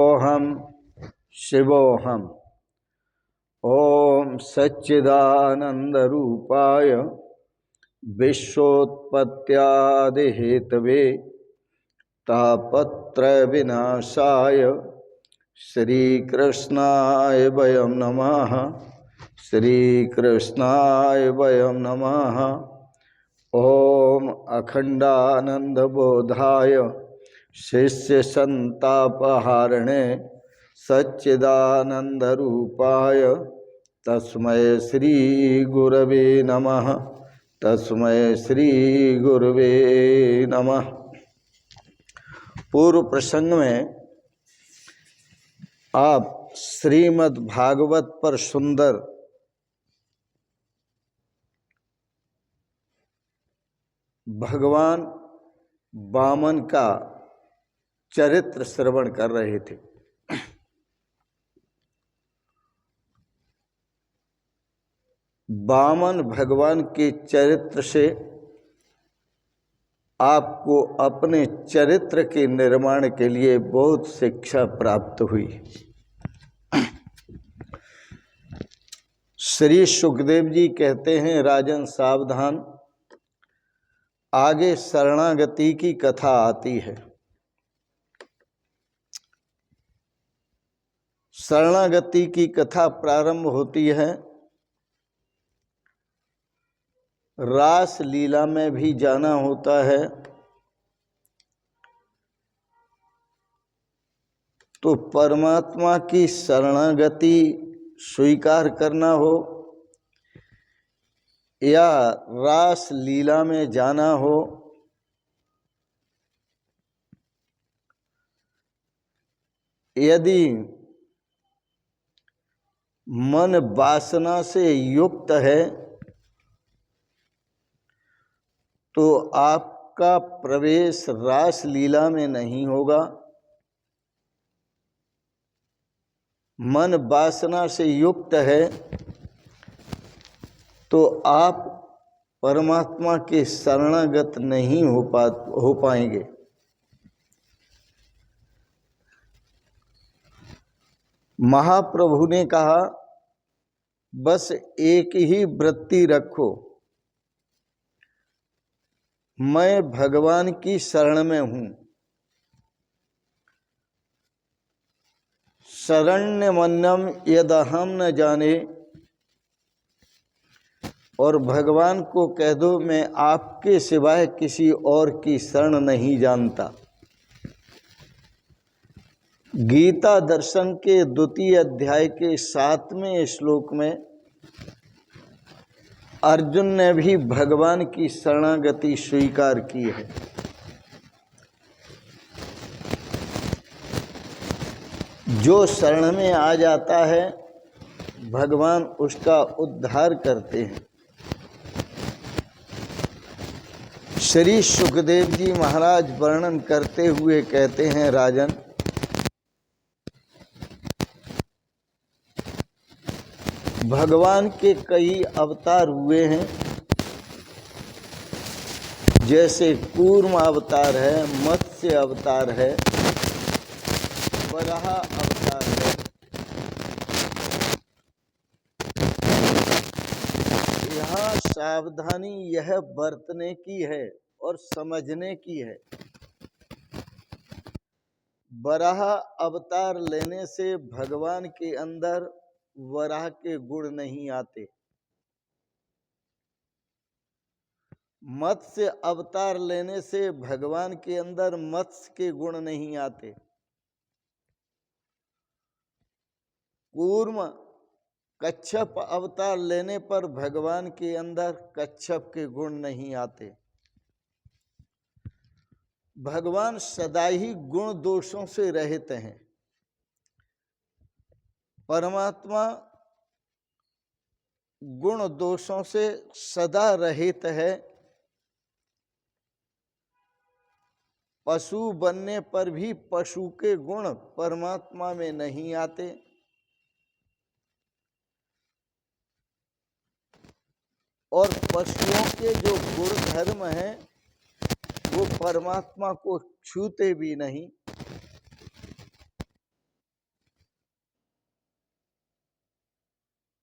Ohm शिवोहम। ओम सच्चिदानंद रूपाय विश्वोत्पत्त्यादिहेतवे तापत्रय विनाशाय श्रीकृष्णाय वयं नमः। श्रीकृष्णाय वयं नमः। ओम अखंडानंद बोधाय शिष्य संतापहारिणे सच्चिदानंद रूपाय तस्मै श्री गुरवे नमः। तस्मै श्री गुरवे नमः। पूर्व प्रसंग में आप श्रीमद् भागवत पर सुंदर भगवान वामन का चरित्र श्रवण कर रहे थे। वामन भगवान के चरित्र से आपको अपने चरित्र के निर्माण के लिए बहुत शिक्षा प्राप्त हुई। श्री सुखदेव जी कहते हैं, राजन सावधान, आगे शरणागति की कथा आती है। शरणागति की कथा प्रारंभ होती है रास लीला में भी जाना होता है तो परमात्मा की शरणागति स्वीकार करना हो या रास लीला में जाना हो, यदि मन वासना से युक्त है तो आपका प्रवेश रास लीला में नहीं होगा। मन वासना से युक्त है तो आप परमात्मा के शरणागत नहीं हो पाएंगे। महाप्रभु ने कहा, बस एक ही वृत्ति रखो, मैं भगवान की शरण में हूँ। शरण्यमन्यम यदहम न जाने, और भगवान को कह दो मैं आपके सिवाय किसी और की शरण नहीं जानता। गीता दर्शन के द्वितीय अध्याय के 7वें श्लोक में अर्जुन ने भी भगवान की शरणागति स्वीकार की है। जो शरण में आ जाता है भगवान उसका उद्धार करते हैं। श्री सुखदेव जी महाराज वर्णन करते हुए कहते हैं, राजन, भगवान के कई अवतार हुए हैं। जैसे कूर्म अवतार है, मत्स्य अवतार है, वराह अवतार है। यहाँ सावधानी यह बरतने की है और समझने की है। वराह अवतार लेने से भगवान के अंदर वराह के गुण नहीं आते। मत्स्य अवतार लेने से भगवान के अंदर मत्स्य के गुण नहीं आते। कूर्म कच्छप अवतार लेने पर भगवान के अंदर कच्छप के गुण नहीं आते। भगवान सदा ही गुण दोषों से रहित हैं। परमात्मा गुण दोषों से सदा रहित है। पशु बनने पर भी पशु के गुण परमात्मा में नहीं आते। और पशुओं के जो गुण धर्म हैं वो परमात्मा को छूते भी नहीं।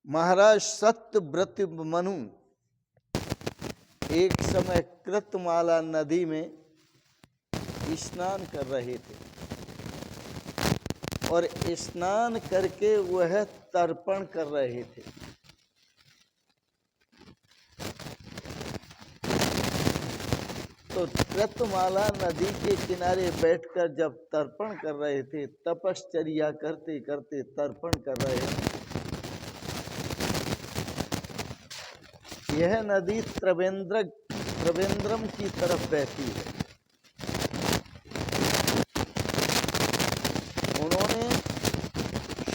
महाराज सत्यव्रत मनु एक समय कृतमाला नदी में स्नान कर रहे थे और स्नान करके वह तर्पण कर रहे थे। तो कृतमाला नदी के किनारे बैठकर जब तर्पण कर रहे थे, तपश्चर्या करते करते तर्पण कर रहे थे, यह नदी त्रिवेंद्रम की तरफ बहती है। उन्होंने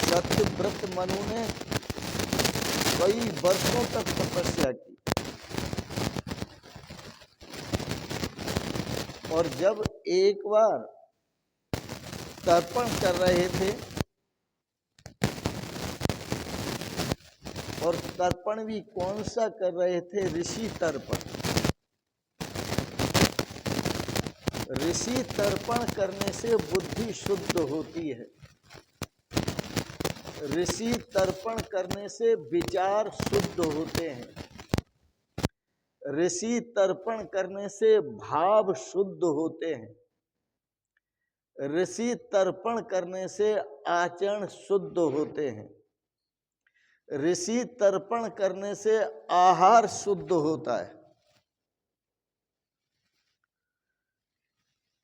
सत्यव्रत मनु ने कई वर्षों तक तपस्या की और जब एक बार तर्पण कर रहे थे और तर्पण भी कौन सा कर रहे थे? ऋषि तर्पण। ऋषि तर्पण करने से बुद्धि शुद्ध होती है। ऋषि तर्पण करने से विचार शुद्ध होते हैं। ऋषि तर्पण करने से भाव शुद्ध होते हैं। ऋषि तर्पण करने से आचरण शुद्ध होते हैं। ऋषि तर्पण करने से आहार शुद्ध होता है।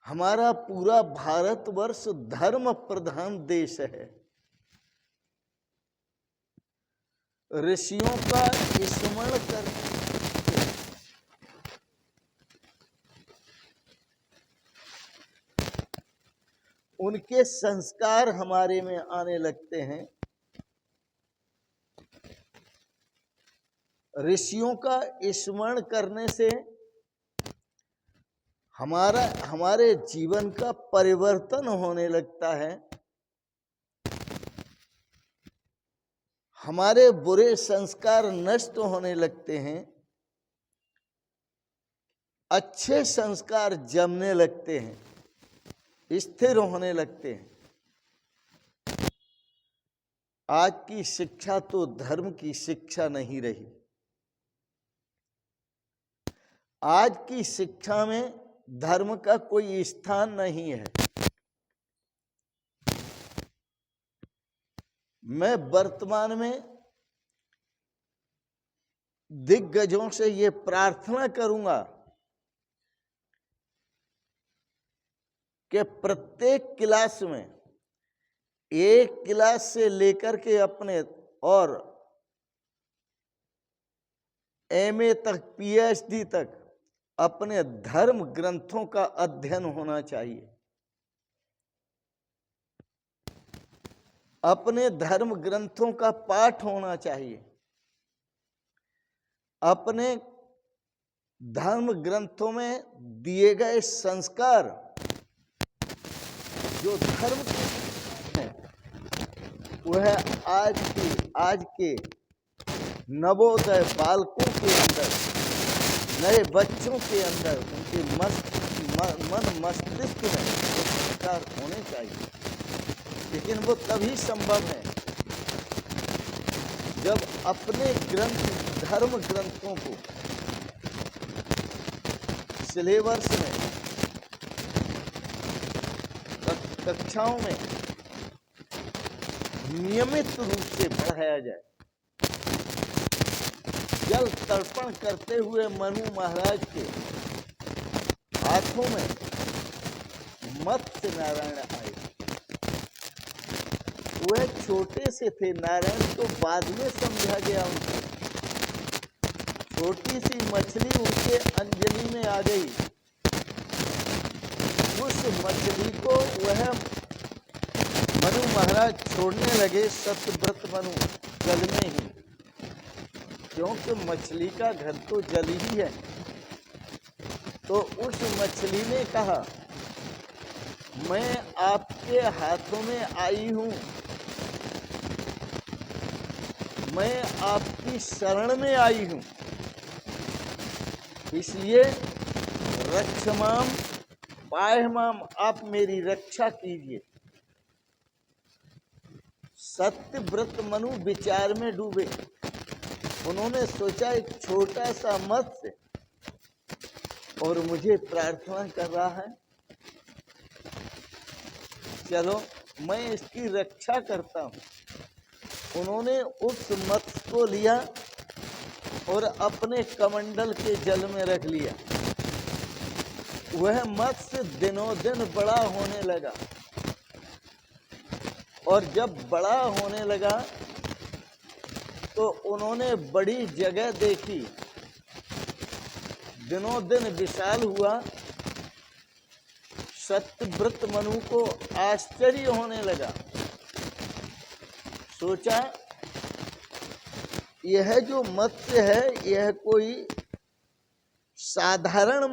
हमारा पूरा भारतवर्ष धर्म प्रधान देश है। ऋषियों का स्मरण करने उनके संस्कार हमारे में आने लगते हैं। ऋषियों का स्मरण करने से हमारे जीवन का परिवर्तन होने लगता है। हमारे बुरे संस्कार नष्ट होने लगते हैं। अच्छे संस्कार जमने लगते हैं, स्थिर होने लगते हैं। आज की शिक्षा तो धर्म की शिक्षा नहीं रही। आज की शिक्षा में धर्म का कोई स्थान नहीं है। मैं वर्तमान में दिग्गजों से ये प्रार्थना करूंगा कि प्रत्येक क्लास में, एक क्लास से लेकर के अपने और एमए तक, पीएचडी तक अपने धर्म ग्रंथों का अध्ययन होना चाहिए। अपने धर्म ग्रंथों का पाठ होना चाहिए। अपने धर्म ग्रंथों में दिए गए संस्कार जो धर्म के हैं, वह आज के नवोदय बालकों के अंदर, नए बच्चों के अंदर, उनके मन मस्तिष्क में संस्कार होने चाहिए। लेकिन वो तभी संभव है जब अपने ग्रंथ, धर्म ग्रंथों को सिलेबस में, कक्षाओं में नियमित रूप से पढ़ाया जाए। जल तर्पण करते हुए मनु महाराज के हाथों में मत्स्य नारायण आए। वह छोटे से थे, नारायण तो बाद में समझा गया उनको। छोटी सी मछली उनके अंजलि में आ गई। उस मछली को वह मनु महाराज छोड़ने लगे, सत्यव्रत मनु, जल में ही, क्योंकि मछली का घर तो जल ही है। तो उस मछली ने कहा, मैं आपके हाथों में आई हूं, मैं आपकी शरण में आई हूं, इसलिए रक्षमाम पायमाम, आप मेरी रक्षा कीजिए। सत्यव्रत मनु विचार में डूबे। उन्होंने सोचा एक छोटा सा मत्स्य और मुझे प्रार्थना कर रहा है, चलो मैं इसकी रक्षा करता हूं। उन्होंने उस मत्स्य को लिया और अपने कमंडल के जल में रख लिया। वह मत्स्य दिनों दिन बड़ा होने लगा और जब बड़ा होने लगा तो उन्होंने बड़ी जगह देखी, दिनों दिन विशाल हुआ। सत्यव्रत मनु को आश्चर्य होने लगा। सोचा यह जो मत्स्य है यह कोई साधारण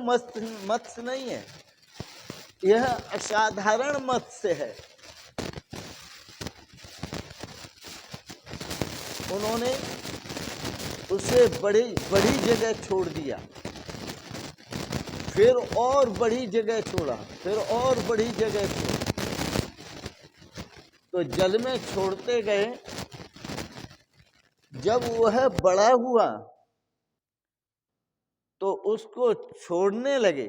मत्स्य नहीं है, यह असाधारण मत्स्य है। उन्होंने उसे बड़ी जगह छोड़ दिया, फिर और बड़ी जगह छोड़ा, फिर और बड़ी जगह छोड़ा। तो जल में छोड़ते गए। जब वह बड़ा हुआ तो उसको छोड़ने लगे।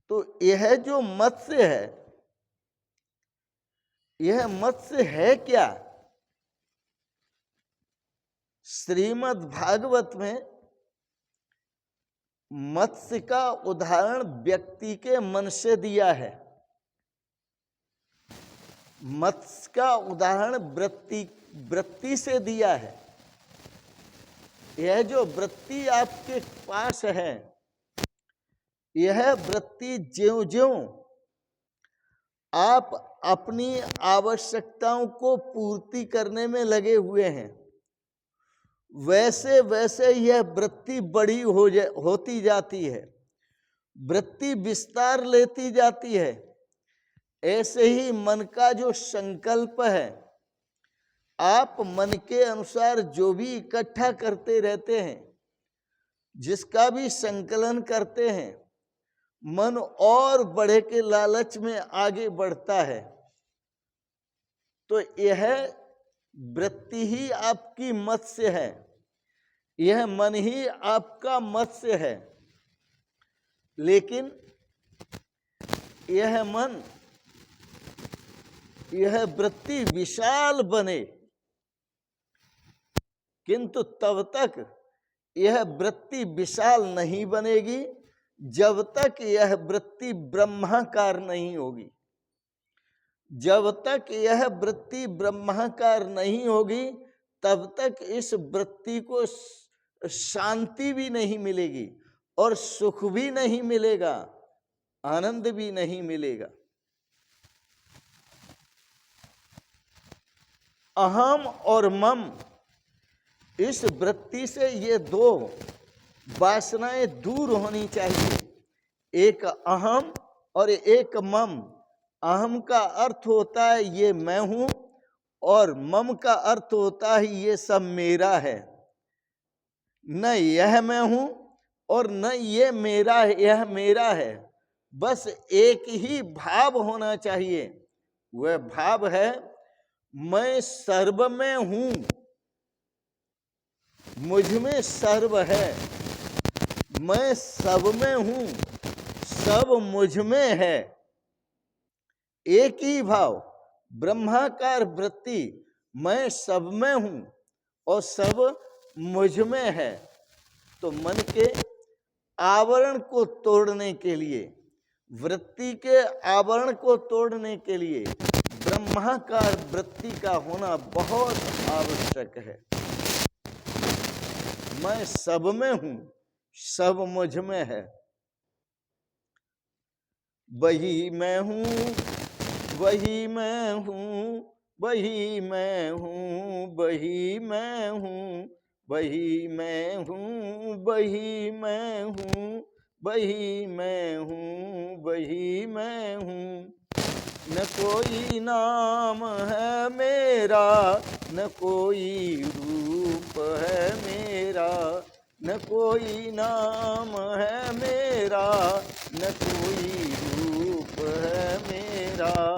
तो यह जो मत्स्य है, यह मत्स्य है क्या? श्रीमद् भागवत में मत्स्य का उदाहरण व्यक्ति के मन से दिया है। मत्स्य का उदाहरण वृत्ति से दिया है। यह जो वृत्ति आपके पास है, यह वृत्ति ज्यों-ज्यों आप अपनी आवश्यकताओं को पूर्ति करने में लगे हुए हैं, वैसे वैसे यह वृत्ति बड़ी होती जाती है, वृत्ति विस्तार लेती जाती है। ऐसे ही मन का जो संकल्प है, आप मन के अनुसार जो भी इकट्ठा करते रहते हैं, जिसका भी संकलन करते हैं, मन और बढ़े के लालच में आगे बढ़ता है। तो यह वृत्ति ही आपकी मत्स्य है, यह मन ही आपका मत्स्य है। लेकिन यह मन, यह वृत्ति विशाल बने, किंतु तब तक यह वृत्ति विशाल नहीं बनेगी जब तक यह वृत्ति ब्रह्माकार नहीं होगी। जब तक यह वृत्ति ब्रह्माकार नहीं होगी तब तक इस वृत्ति को शांति भी नहीं मिलेगी और सुख भी नहीं मिलेगा, आनंद भी नहीं मिलेगा। अहम और मम, इस वृत्ति से ये दो वासनाएं दूर होनी चाहिए। एक अहम और एक मम। अहम का अर्थ होता है ये मैं हूं और मम का अर्थ होता है ये सब मेरा है। न यह मैं हूं और न ये मेरा है, यह मेरा है। बस एक ही भाव होना चाहिए। वह भाव है मैं सर्व में हूं, मुझ में सर्व है, मैं सब में हूं, सब मुझ में है। एक ही भाव, ब्रह्माकार वृत्ति, मैं सब में हूं और सब मुझ में है। तो मन के आवरण को तोड़ने के लिए, वृत्ति के आवरण को तोड़ने के लिए ब्रह्माकार वृत्ति का होना बहुत आवश्यक है। मैं सब में हूं, सब मुझ में है। वही मैं हूं, वही मैं हूं, वही मैं हूं, वही मैं हूं, वही मैं हूं, वही मैं हूं, वही मैं हूं, वही मैं हूं। न कोई नाम है मेरा, न कोई रूप है मेरा, न कोई नाम है मेरा, न कोई रूप है मेरा।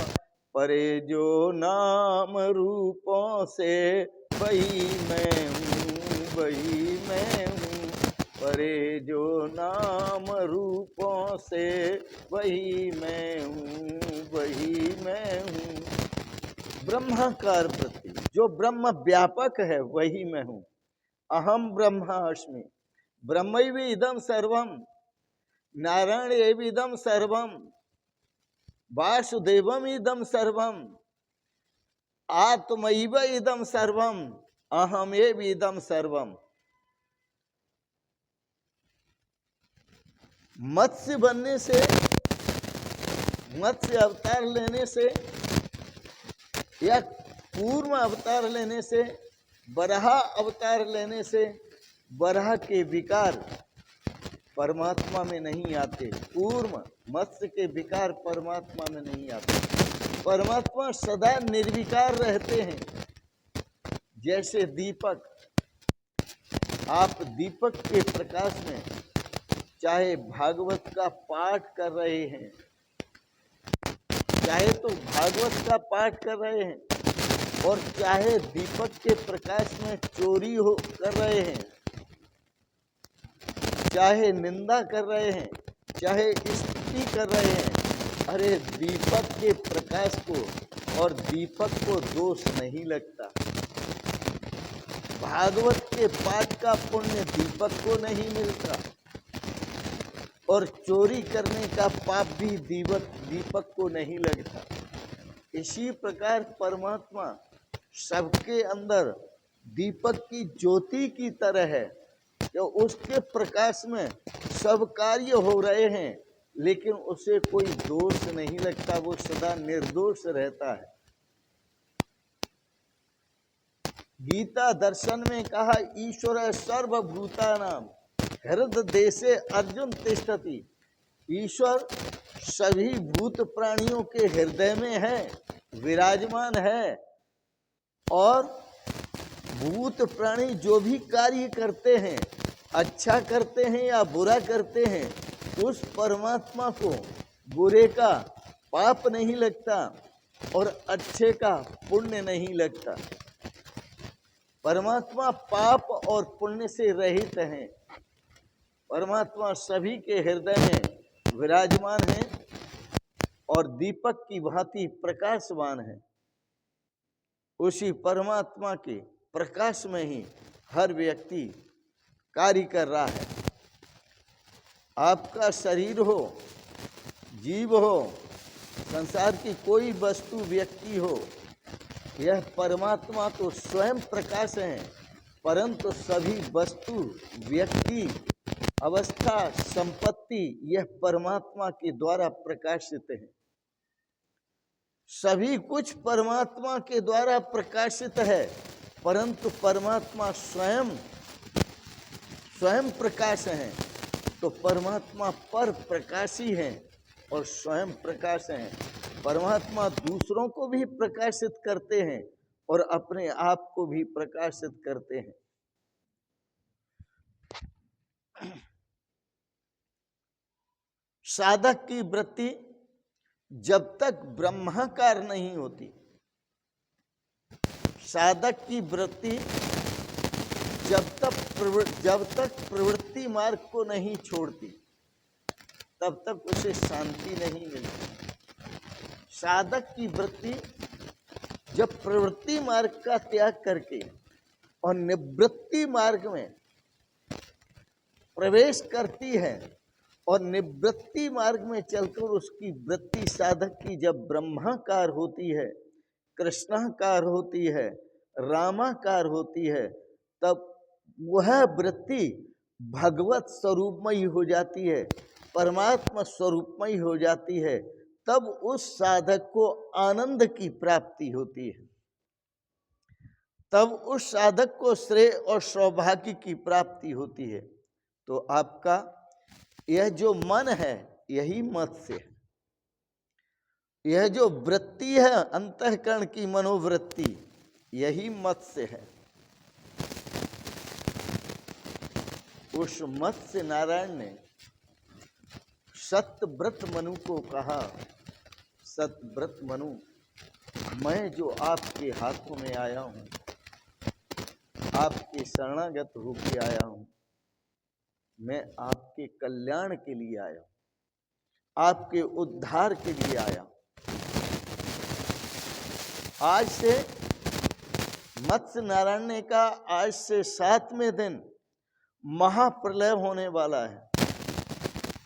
परे जो नाम रूपों से वही मैं हूँ, वही मैं हूँ। परे जो नाम रूपों से वही मैं हूँ, वही मैं हूँ। ब्रह्माकार वृत्ति, जो ब्रह्म व्यापक है वही मैं हूँ। अहम ब्रह्मास्मि, ब्रह्मैव इदं सर्वम, नारायण एव इदं सर्वम, वासुदेवम इदं सर्वम, आत्मैव इदं सर्वम, अहमेव इदं सर्वम। मत्स्य बनने से, मत्स्य अवतार लेने से या पूर्व अवतार लेने से, बराह अवतार लेने से बराह के विकार परमात्मा में नहीं आते। पूर्व मत्स्य के विकार परमात्मा में नहीं आते। परमात्मा सदा निर्विकार रहते हैं। जैसे दीपक, आप दीपक के प्रकाश में चाहे भागवत का पाठ कर रहे हैं, चाहे तो भागवत का पाठ कर रहे हैं, और चाहे दीपक के प्रकाश में चोरी हो कर रहे हैं, चाहे निंदा कर रहे हैं, चाहे स्तुति कर रहे हैं, अरे दीपक के प्रकाश को और दीपक को दोष नहीं लगता। भागवत के पाठ का पुण्य दीपक को नहीं मिलता, और चोरी करने का पाप भी दीपक को नहीं लगता। इसी प्रकार परमात्मा सबके अंदर दीपक की ज्योति की तरह है, जो उसके प्रकाश में सब कार्य हो रहे हैं, लेकिन उसे कोई दोष नहीं लगता, वो सदा निर्दोष रहता है। गीता दर्शन में कहा, ईश्वर सर्वभूतानां हृदय देशे अर्जुन तिष्ठति। ईश्वर सभी भूत प्राणियों के हृदय में है, विराजमान है, और भूत प्राणी जो भी कार्य करते हैं, अच्छा करते हैं या बुरा करते हैं, उस परमात्मा को बुरे का पाप नहीं लगता और अच्छे का पुण्य नहीं लगता। परमात्मा पाप और पुण्य से रहित हैं। परमात्मा सभी के हृदय में विराजमान है और दीपक की भांति प्रकाशवान है। उसी परमात्मा के प्रकाश में ही हर व्यक्ति कार्य कर रहा है। आपका शरीर हो, जीव हो, संसार की कोई वस्तु व्यक्ति हो, यह परमात्मा तो स्वयं प्रकाश है, परंतु सभी वस्तु व्यक्ति अवस्था संपत्ति यह परमात्मा के द्वारा प्रकाशित है। सभी कुछ परमात्मा के द्वारा प्रकाशित है, परंतु परमात्मा स्वयं प्रकाश है। तो परमात्मा पर प्रकाशी है और स्वयं प्रकाश है। परमात्मा दूसरों को भी प्रकाशित करते हैं और अपने आप को भी प्रकाशित करते हैं। साधक की वृत्ति जब तक ब्रह्माकार नहीं होती, साधक की वृत्ति जब तक प्रवृत्ति मार्ग को नहीं छोड़ती, तब तक उसे शांति नहीं मिलती। साधक की वृत्ति जब प्रवृत्ति मार्ग का त्याग करके और निवृत्ति मार्ग में प्रवेश करती है और निवृत्ति मार्ग में चलकर उसकी वृत्ति साधक की जब ब्रह्माकार होती है, कृष्णाकार होती है, रामाकार होती है, तब वह वृत्ति भगवत स्वरूपमयी हो जाती है, परमात्मा स्वरूपमयी हो जाती है। तब उस साधक को आनंद की प्राप्ति होती है। तब उस साधक को श्रेय और सौभाग्य की प्राप्ति होती है। तो आपका यह जो मन है, यही मत्स्य है। यह जो वृत्ति है अंतःकरण की मनोवृत्ति, यही मत्स्य है। उस मत्स्य नारायण ने सत्यव्रत मनु को कहा, सत्यव्रत मनु मैं जो आपके हाथों में आया हूँ, आपके शरणागत होके आया हूँ, मैं आपके कल्याण के लिए आया हूँ, आपके उद्धार के लिए आया हूँ। आज से मत्स्य नारायण का आज से 7वें दिन महाप्रलय होने वाला है,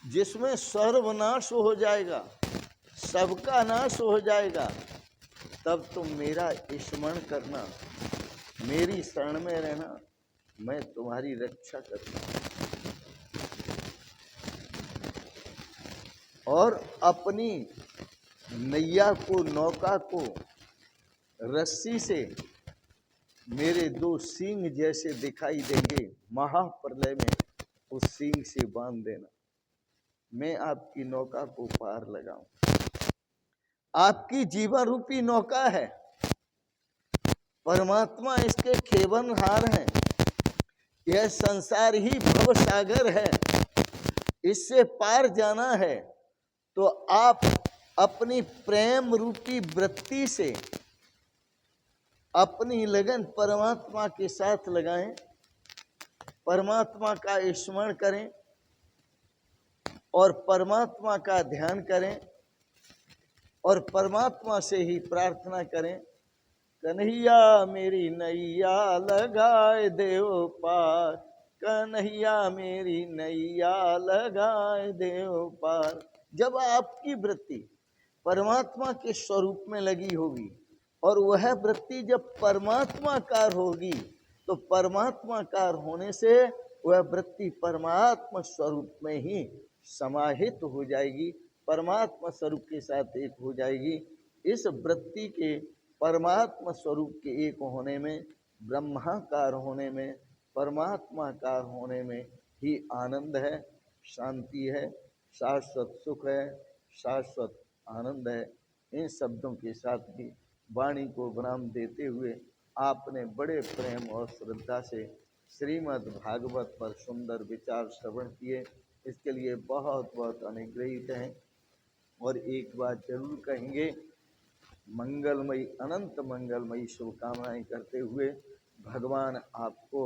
जिसमें सर्वनाश हो जाएगा, सबका नाश हो जाएगा। तब तुम मेरा स्मरण करना, मेरी शरण में रहना, मैं तुम्हारी रक्षा करूंगा। और अपनी नैया को, नौका को रस्सी से मेरे 2 सींग जैसे दिखाई देंगे, महाप्रलय में उस सींग से बांध देना, मैं आपकी नौका को पार लगाऊं। आपकी जीवन रूपी नौका है, परमात्मा इसके खेवनहार हैं। यह संसार ही भव सागर है, इससे पार जाना है तो आप अपनी प्रेम रूपी वृत्ति से अपनी लगन परमात्मा के साथ लगाएं, परमात्मा का स्मरण करें और परमात्मा का ध्यान करें और परमात्मा से ही प्रार्थना करें, कन्हैया मेरी नैया लगाए देव पार, कन्हैया मेरी नैया लगाए देव पार। जब आपकी वृत्ति परमात्मा के स्वरूप में लगी होगी और वह वृत्ति जब परमात्माकार होगी, तो परमात्माकार होने से वह वृत्ति परमात्मा स्वरूप में ही समाहित हो जाएगी, परमात्मा स्वरूप के साथ एक हो जाएगी। इस वृत्ति के परमात्मा स्वरूप के एक होने में, ब्रह्माकार होने में, परमात्माकार होने में ही आनंद है, शांति है, शाश्वत सुख है, शाश्वत आनंद है। इन शब्दों के साथ ही वाणी को विराम देते हुए आपने बड़े प्रेम और श्रद्धा से श्रीमद् भागवत पर सुंदर विचार श्रवण किए, इसके लिए बहुत बहुत अनुग्रहित हैं। और एक बात जरूर कहेंगे, मंगलमयी, अनंत मंगलमयी शुभकामनाएं करते हुए भगवान आपको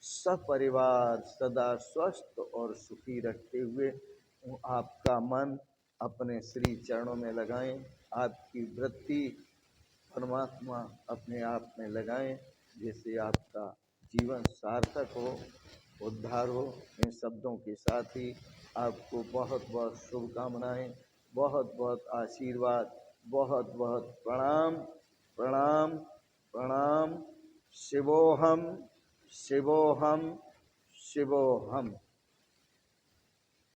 सपरिवार सदा स्वस्थ और सुखी रखते हुए आपका मन अपने श्री चरणों में लगाएं, आपकी वृत्ति परमात्मा अपने आप में लगाएं, जिससे आपका जीवन सार्थक हो, उद्धार हो। इन शब्दों के साथ ही आपको बहुत बहुत शुभकामनाएं, बहुत बहुत आशीर्वाद, बहुत बहुत प्रणाम प्रणाम प्रणाम। शिवोहम शिवोहम शिवोहम।